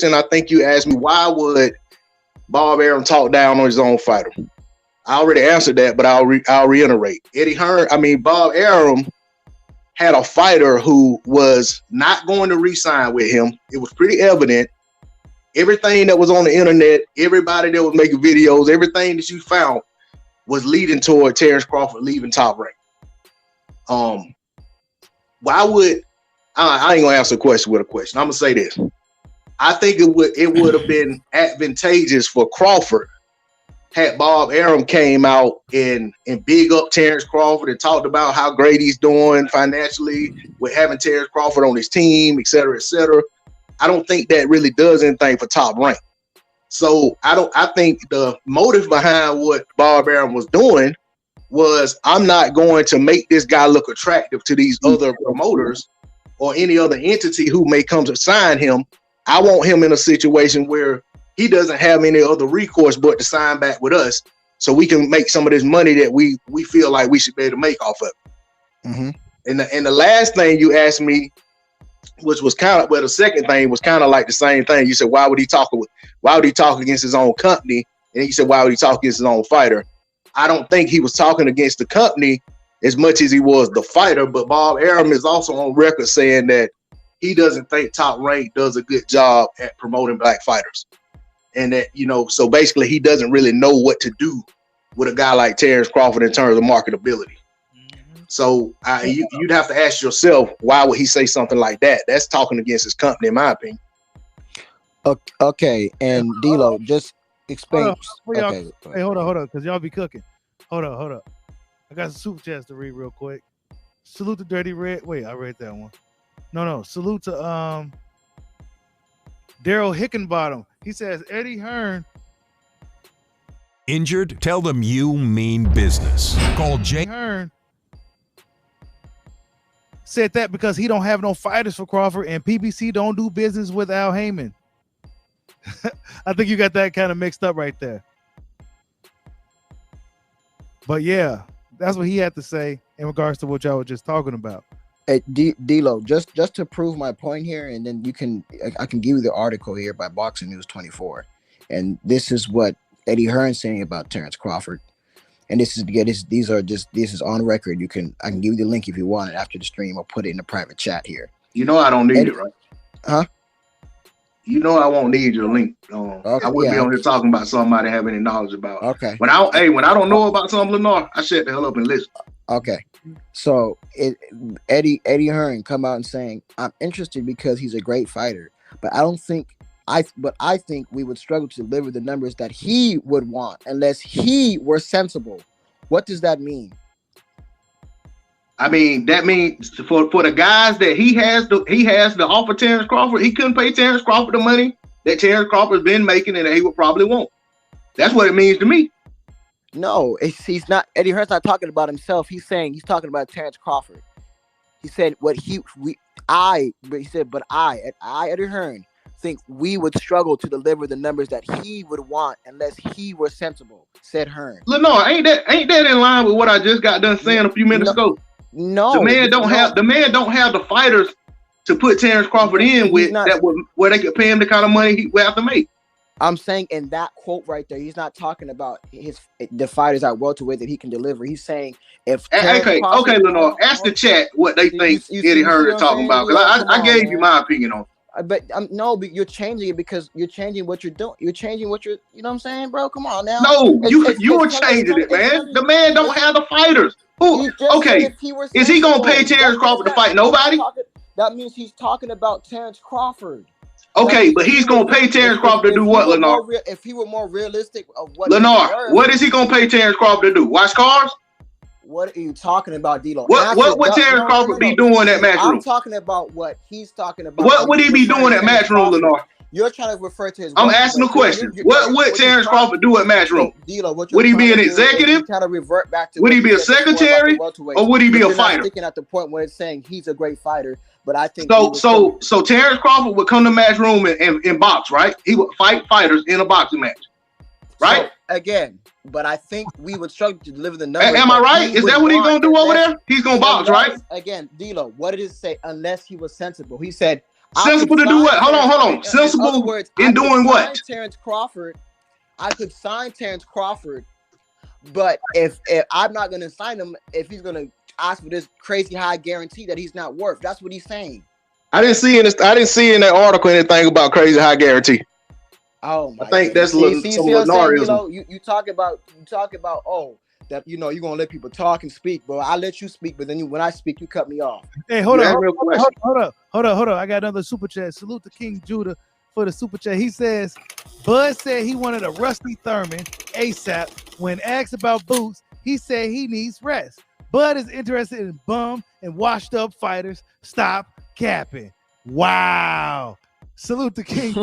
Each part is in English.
I think you asked me, why would Bob Arum talk down on his own fighter? I already answered that, but I'll reiterate. Bob Arum had a fighter who was not going to re-sign with him. It was pretty evident. Everything that was on the internet, everybody that was making videos, everything that you found was leading toward Terence Crawford leaving Top Rank. Why would I ain't gonna answer a question with a question. I'm gonna say this. I think it would have been advantageous for Crawford had Bob Arum came out and big up Terence Crawford and talked about how great he's doing financially with having Terence Crawford on his team, et cetera, et cetera. I don't think that really does anything for Top Rank. So I think the motive behind what Bob Arum was doing was, I'm not going to make this guy look attractive to these other promoters or any other entity who may come to sign him. I want him in a situation where he doesn't have any other recourse but to sign back with us, so we can make some of this money that we feel like we should be able to make off of it. Mm-hmm. And the last thing you asked me, which was the second thing was kind of like the same thing. You said, why would he talk against his own company? And you said, why would he talk against his own fighter? I don't think he was talking against the company as much as he was the fighter, but Bob Arum is also on record saying that he doesn't think Top Rank does a good job at promoting black fighters. And that, so basically he doesn't really know what to do with a guy like Terence Crawford in terms of marketability. Mm-hmm. So you'd have to ask yourself, why would he say something like that? That's talking against his company, in my opinion. Okay, and D-Lo, just explain. Okay. Hey, hold on, because y'all be cooking. Hold up. I got some super chats to read real quick. Salute to Dirty Red. Wait, I read that one. No. Salute to Daryl Hickenbottom. He says, Eddie Hearn. Injured? Tell them you mean business. Call Jay Hearn. Said that because he don't have no fighters for Crawford, and PBC don't do business with Al Heyman. I think you got that kind of mixed up right there. But yeah, that's what he had to say in regards to what y'all were just talking about. Hey, D-Lo, just to prove my point here, and then I can give you the article here by Boxing News 24, and this is what Eddie Hearn saying about Terence Crawford, and this is on record. I can give you the link if you want it after the stream. I'll put it in the private chat here. I don't need it, right? Huh? I won't need your link. Okay, I wouldn't be on here talking about something I didn't have any knowledge about. Okay. When I don't know about something, Lennar, I shut the hell up and listen. Okay. So Eddie Hearn come out and saying, I'm interested because he's a great fighter, but I think we would struggle to deliver the numbers that he would want unless he were sensible. What does that mean? I mean, that means for the guys that he has to offer Terence Crawford, he couldn't pay Terence Crawford the money that Terence Crawford's been making and that he would probably want. That's what it means to me. No, he's not. Eddie Hearn's not talking about himself. He's talking about Terence Crawford. He said I, Eddie Hearn, think we would struggle to deliver the numbers that he would want unless he were sensible, said Hearn. Lennar, ain't that in line with what I just got done saying a few minutes ago? No, the man don't have the fighters to put Terence Crawford in with where they could pay him the kind of money he would have to make. I'm saying in that quote right there, he's not talking about the fighters at welterweight that he can deliver. He's saying if okay, Lennar, ask the chat what they think Eddie Hearn is talking about, because I gave you my opinion on it. But but you're changing it because you're changing what you're doing. You're changing what you're, you know what I'm saying, bro? Come on now. No, you're changing it, man. The man don't have the fighters. Who? Okay, is he gonna pay Terence Crawford to fight nobody? That means he's talking about Terence Crawford. Okay, but he's gonna pay Terence Crawford to do what, Lennar? If he were more realistic of what Lennar, what is he gonna pay Terence Crawford to do? Watch cars? What are you talking about, D-Lo? What would Terence Crawford be doing at Matchroom? I'm talking about what he's talking about. What would he be doing at Matchroom, Lennar? You're trying to refer to his. I'm asking a question. What would Terence Crawford do at Matchroom? Would he be an executive? Kind of revert back to. Would he be a secretary, or would he be a fighter? Sticking at the point where it's saying he's a great fighter, but I think so. Terence Crawford would come to Matchroom and box, right? He would fight fighters in a boxing match, right? So, again, but I think we would struggle to deliver the numbers. Am I right? Is that what he's gonna do over there? He's gonna box, right? Again, D-Lo, what did it say? Unless he was sensible, he said, Sensible to do what? Hold on. Sensible in doing what? Terence Crawford. I could sign Terence Crawford, but if I'm not going to sign him, if he's going to ask for this crazy high guarantee that he's not worth, that's what he's saying. I didn't see in that article anything about crazy high guarantee. Oh my! I think that's some Lennar. You talk about that you're gonna let people talk and speak, but I let you speak, but then when I speak, you cut me off. Hey, hold up. I got another super chat. Salute to King Judah for the super chat. He says, Bud said he wanted a Rusty Thurman ASAP. When asked about Boots, he said he needs rest. Bud is interested in bum and washed up fighters. Stop capping. Wow. Salute to King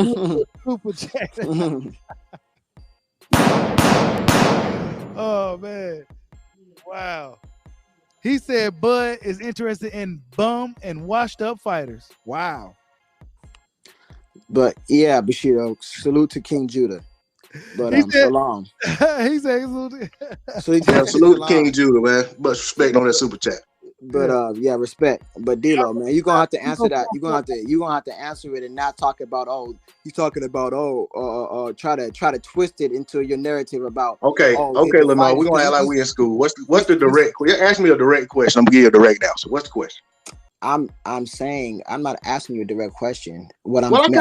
super chat. Oh man. Wow. He said Bud is interested in bum and washed up fighters. Wow. But yeah, Bushido, salute to King Judah. But so long. He said salute to King Judah, man. Much respect on that super chat. But yeah, respect. But D-Lo, man, you're gonna have to answer that. You're gonna have to answer it and not talk about try to twist it into your narrative about Lennar, we're gonna act like we in school. What's the direct question? Ask me a direct question. I'm gonna give you a direct answer. What's the question? I'm saying I'm not asking you a direct question. What I'm making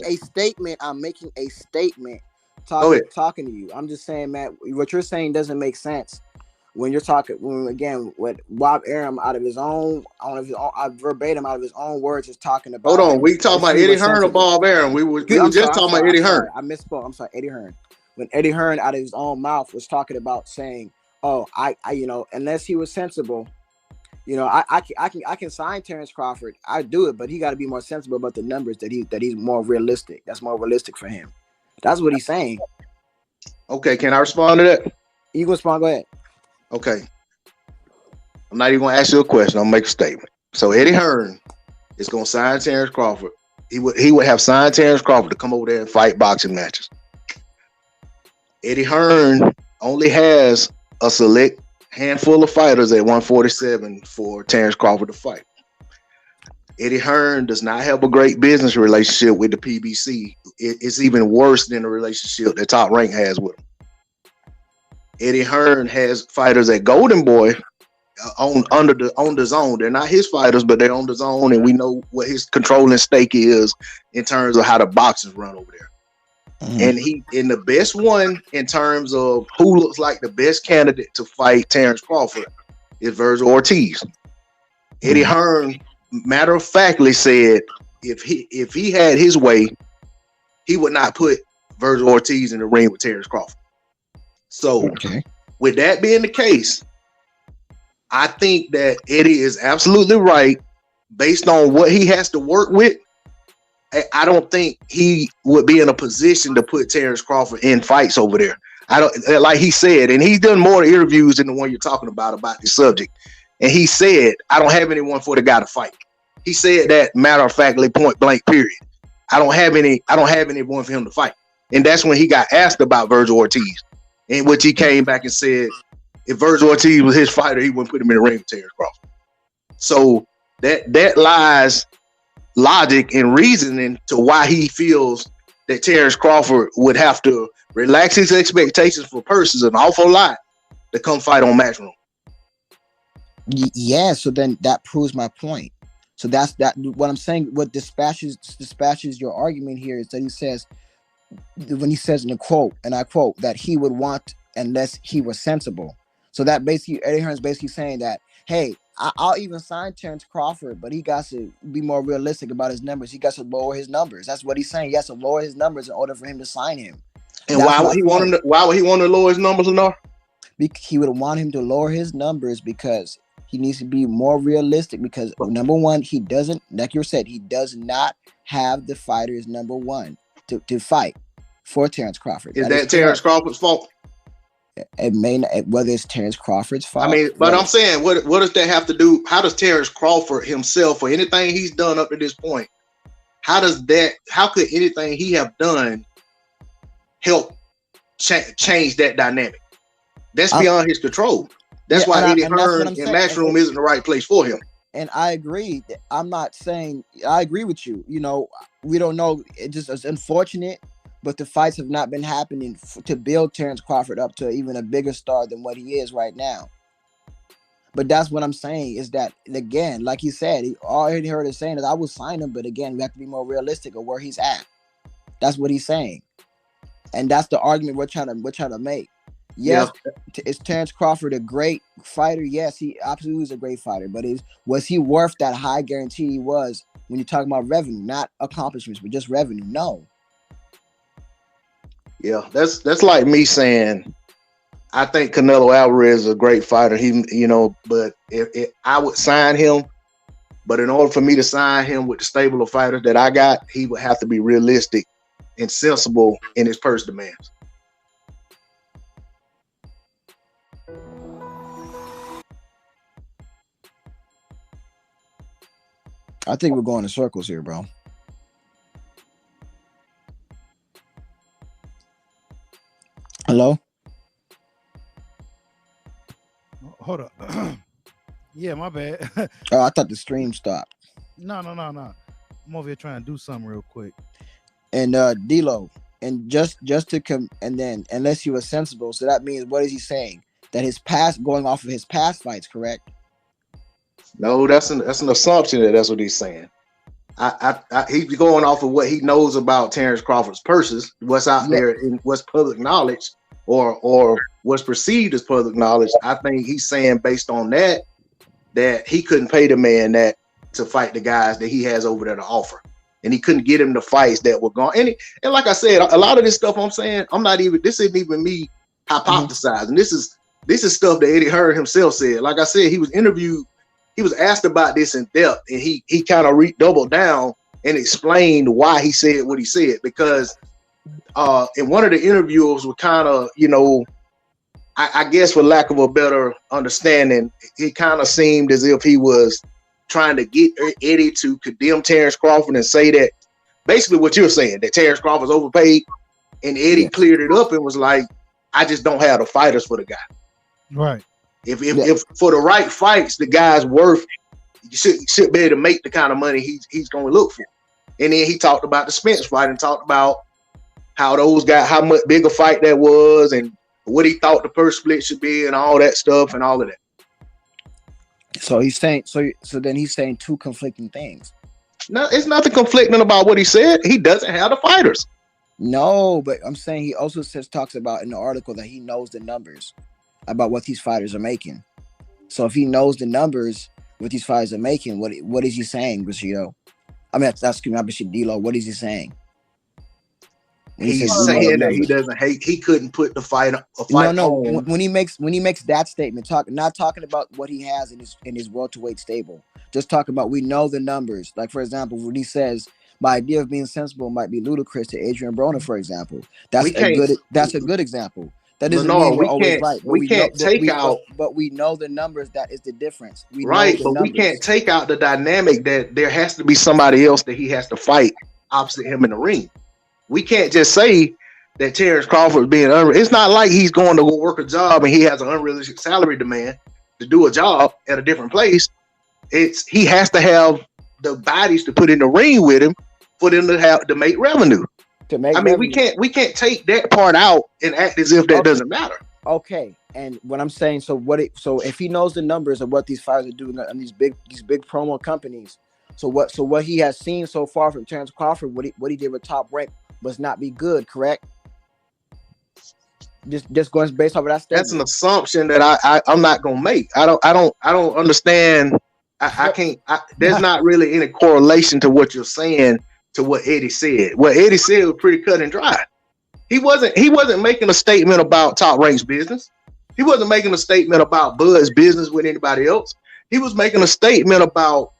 a statement. I'm making a statement talking to you. I'm just saying, man, what you're saying doesn't make sense. When you're talking, what Bob Arum out of his own verbatim out of his own words is talking about. Hold on, we talking about Eddie Hearn or Bob Arum? We were just talking about Eddie Hearn. I misspoke. I'm sorry, Eddie Hearn. When Eddie Hearn out of his own mouth was talking about saying, "Oh, I unless he was sensible, I can sign Terence Crawford. I do it, but he got to be more sensible about the numbers that he's more realistic. That's more realistic for him. That's what he's saying." Okay, can I respond to that? You can respond. Go ahead. Okay. I'm not even going to ask you a question. I'm going to make a statement. So Eddie Hearn is going to sign Terence Crawford. He would have signed Terence Crawford to come over there and fight boxing matches. Eddie Hearn only has a select handful of fighters at 147 for Terence Crawford to fight. Eddie Hearn does not have a great business relationship with the PBC. It's even worse than the relationship that Top Rank has with him. Eddie Hearn has fighters at Golden Boy on the zone. They're not his fighters, but they're on the zone, and we know what his controlling stake is in terms of how the boxers run over there. Mm-hmm. And he in the best one in terms of who looks like the best candidate to fight Terence Crawford is Virgil Ortiz. Mm-hmm. Eddie Hearn, matter of factly, said if he had his way, he would not put Virgil Ortiz in the ring with Terence Crawford. So, with that being the case, I think that Eddie is absolutely right based on what he has to work with. I don't think he would be in a position to put Terence Crawford in fights over there. I don't, like he said, and he's done more interviews than the one you're talking about this subject. And he said, I don't have anyone for the guy to fight. He said that matter of factly, point blank, period. I don't have anyone for him to fight. And that's when he got asked about Virgil Ortiz. In which he came back and said, if Virgil Ortiz was his fighter, he wouldn't put him in the ring with Terence Crawford. So that lies logic and reasoning to why he feels that Terence Crawford would have to relax his expectations for purses an awful lot to come fight on Matchroom. Yeah, so then that proves my point. So that's what I'm saying. What dispatches your argument here is that he says, when he says in a quote, and I quote, that he would want unless he was sensible. So that basically, Eddie Hearn's basically saying that, hey, I'll even sign Terence Crawford, but he got to be more realistic about his numbers. He got to lower his numbers. That's what he's saying. He has to lower his numbers in order for him to sign him. And why would he want to lower his numbers, Lennar? He would want him to lower his numbers because he needs to be more realistic. Because number one, he doesn't, like you said, he does not have the fighters number one to fight for Terence Crawford. Is that Terence Crawford's fault? It may not, whether it's Terence Crawford's fault. I mean, but I'm saying, what does that have to do? How does Terence Crawford himself, or anything he's done up to this point, how could anything he have done help change that dynamic? That's beyond his control. That's why Eddie Hearn and Matchroom isn't the right place for him. And I agree. I'm not saying I agree with you. You know, we don't know. It's unfortunate, but the fights have not been happening to build Terence Crawford up to even a bigger star than what he is right now. But that's what I'm saying is that, again, like he said, all he heard is saying is I will sign him, but again, we have to be more realistic of where he's at. That's what he's saying, and that's the argument we're trying to make. Yes, is Terence Crawford a great fighter? Yes, he absolutely is a great fighter. But was he worth that high guarantee he was when you're talking about revenue, not accomplishments, but just revenue? No. Yeah, that's like me saying I think Canelo Alvarez is a great fighter. But if I would sign him, but in order for me to sign him with the stable of fighters that I got, he would have to be realistic and sensible in his purse demands. I think we're going in circles here, bro. Hello? Hold up. Yeah, my bad. Oh, I thought the stream stopped. No. I'm over here trying to do something real quick. And D-Lo, and just to come, and then unless he was sensible, so that means what is he saying? That his past, going off of his past fights, correct? No, that's an assumption that's what he's saying. He's going off of what he knows about Terence Crawford's purses, what's out there in what's public knowledge, or what's perceived as public knowledge. I think he's saying based on that he couldn't pay the man that to fight the guys that he has over there to offer, and he couldn't get him the fights that were going. And like I said, a lot of this stuff I'm saying, this isn't even me hypothesizing. This is stuff that Eddie Hearn himself said. Like I said, he was interviewed. He was asked about this in depth, and he kind of doubled down and explained why he said what he said. Because in one of the interviews were kind of, I guess for lack of a better understanding, it kind of seemed as if he was trying to get Eddie to condemn Terence Crawford and say that basically what you're saying, that Terence Crawford's overpaid, and Eddie cleared it up and was like, I just don't have the fighters for the guy. Right. If for the right fights, the guy's worth, you should be able to make the kind of money he's going to look for. And then he talked about the Spence fight and talked about how those guys, how much bigger fight that was, and what he thought the purse split should be, and all that stuff, and all of that. So he's saying, so then he's saying two conflicting things. No, it's nothing conflicting about what he said. He doesn't have the fighters. No, but I'm saying he also talks about in the article that he knows the numbers about what these fighters are making. So if he knows the numbers what these fighters are making, what is he saying, Bushido? I mean, that's D-Lo. What is he saying? He's saying that he doesn't hate. He couldn't put the fight. No. When he makes that statement, not talking about what he has in his welterweight stable. Just talking about we know the numbers. Like for example, when he says my idea of being sensible might be ludicrous to Adrian Broner, for example. That's a good example. That doesn't mean we're always right. We can't take out. But we know the numbers. That is the difference. Right, but we can't take out the dynamic that there has to be somebody else that he has to fight opposite him in the ring. We can't just say that Terence Crawford being it's not like he's going to go work a job and he has an unrealistic salary demand to do a job at a different place. He has to have the bodies to put in the ring with him for them to make revenue. We can't take that part out and act as if that doesn't matter. Okay, and what I'm saying, so if he knows the numbers of what these fighters are doing on these big promo companies, so what he has seen so far from Terence Crawford, what he did with Top Rank must not be good, correct? Just going based off of that statement. That's an assumption that I'm not gonna make. I don't understand. I can't. There's not really any correlation to what you're saying to what Eddie said. What Eddie said was pretty cut and dry. He wasn't making a statement about Top Rank's business. He wasn't making a statement about Bud's business with anybody else. He was making a statement about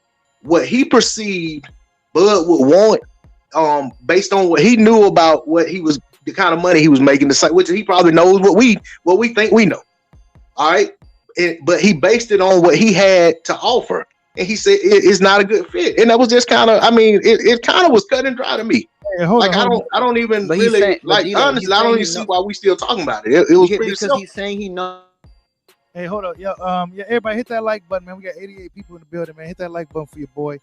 what he perceived Bud would want, based on what he knew about what he was, the kind of money he was making, which he probably knows what we think we know. All right, but he based it on what he had to offer. And he said it's not a good fit, and that was just kind of. I mean, it kind of was cut and dry to me. Hey, I don't even really honestly. I don't even see why we still talking about it. It was pretty simple. He's saying he knows Hey, hold up. Yeah, everybody hit that like button, man. We got 88 people in the building, man. Hit that like button for your boy.